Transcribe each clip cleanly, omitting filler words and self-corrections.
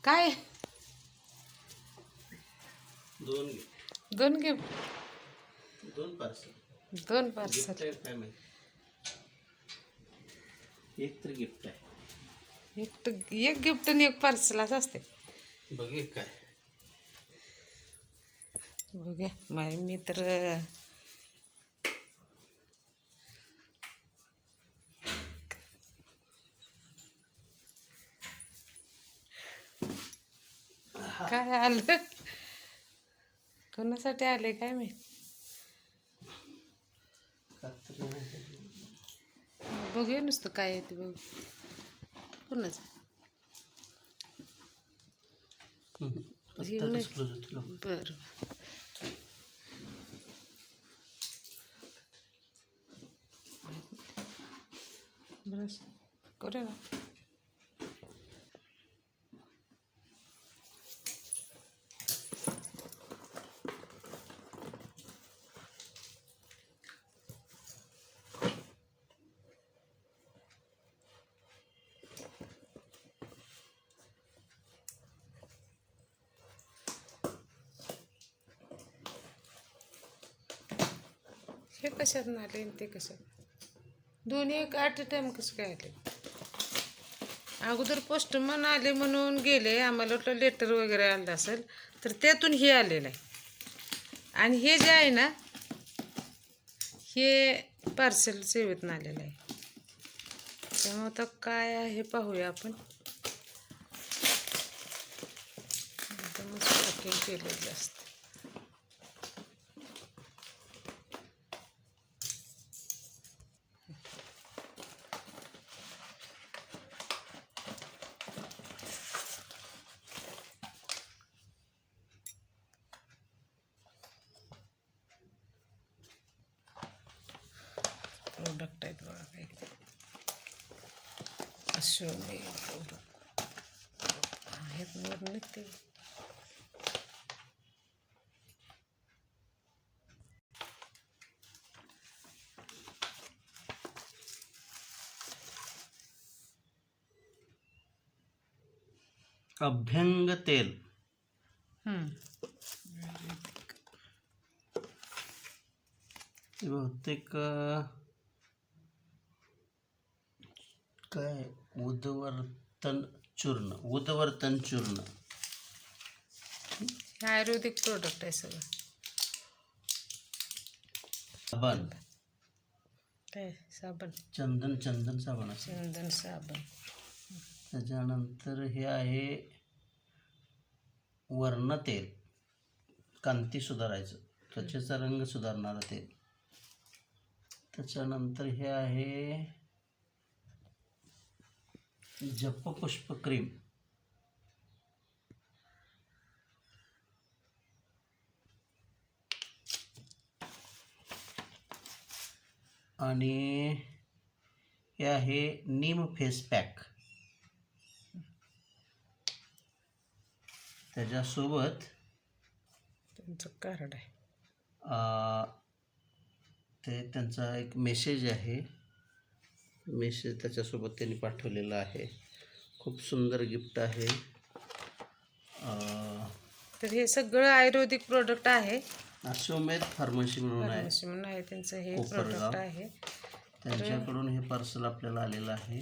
काय दोन दोन गिफ्ट दोन पार्सल दोन गिफ्ट पार्सल आहे काय माहिती. एक तर गिफ्ट आहे. एक गिफ्ट आणि एक पार्सल असं असते. बघ एक काय बघूया मी तर काय आलं कोणासाठी आले काय माहित. कात्री नाही. बघूया नुसतं काय आहे ते बघू कोणाचं पत्ता डिस्क्लोज होतो. बरं बरं करूया ना. हे कशात आले आणि ते कशात दोन्ही एक ॲट अ टाइम कसं काय आले. अगोदर पोस्टमन आले म्हणून गेले आम्हाला वाटलं लेटर वगैरे आलं असेल तर त्यातून हे आलेलं आहे. आणि हे जे आहे ना हे पार्सल सेवेतून आलेलं आहे. त्यामुळे आता काय आहे पाहूया आपण. एकदमच पॅकिंग केलं जास्त. प्रोडक्ट आहेत बघा काही अश्वमेध प्रोडक्ट आहेत वरून निघते. अभ्यंग तेल बहुतेक काय उदवर्तन चूर्ण आयुर्वेदिक प्रोडक्ट आहे सगळं. साबण काय साबण चंदन साबण असेल. चंदन साबण. त्याच्यानंतर हे आहे वर्ण तेल कांती सुधारायचं त्वचेचा रंग सुधारणारं तेल. त्याच्यानंतर हे आहे जपपुष्प क्रीम. आणि हे आहे नीम फेस पॅक. त्याच्यासोबत त्यांचं कार्ड आहे. ते त्यांचा एक मेसेज आहे. मेसेज त्याच्यासोबत त्यांनी पाठवलेला आहे. खूप सुंदर गिफ्ट आहे. तर हे सगळं आयुर्वेदिक प्रोडक्ट आहे. अश्वमेध फार्मसी म्हणून आहे. फार्मसी म्हणून आहे त्यांचं हे कोपरगाव. प्रोडक्ट आहे. त्यांच्याकडून हे पार्सल आपल्याला आलेलं आहे.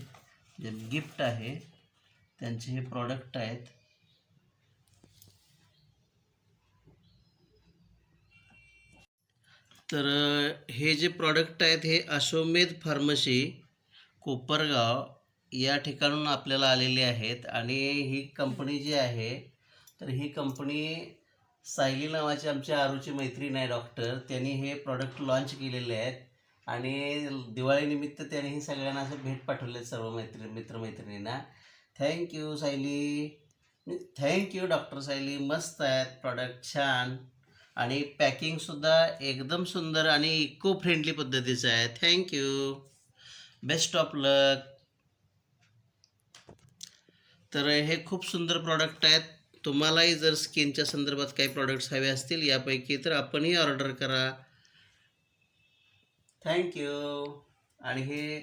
जे गिफ्ट आहे त्यांचे हे प्रॉडक्ट आहेत. तर हे जे प्रॉडक्ट आहेत हे अश्वमेध फार्मसी कोपरगाव या ठिकाणून आपल्याला आलेले आहेत. आणि ही कंपनी जी आहे तर ही कंपनी सायली नावाची आमच्या आरूची मैत्रीण आहे डॉक्टर. त्यांनी हे प्रॉडक्ट लॉन्च केलेले आहेत आणि दिवाळीनिमित्त त्यांनी ही सगळ्यांना असं भेट पाठवले सर्व मित्रमैत्रिणींना. Thank you Sayali. Thank you doctor Sayali. मस्त आहेत प्रॉडक्ट, छान. आणि पॅकिंगसुद्धा एकदम सुंदर आणि इको फ्रेंडली पद्धतीचं आहे. थँक्यू. बेस्ट ऑफ लक. तर हे खूप सुंदर प्रॉडक्ट आहेत. तुम्हालाही जर स्किनच्या संदर्भात काही प्रॉडक्ट्स हवे असतील यापैकी तर आपणही ऑर्डर करा. थँक्यू. आणि हे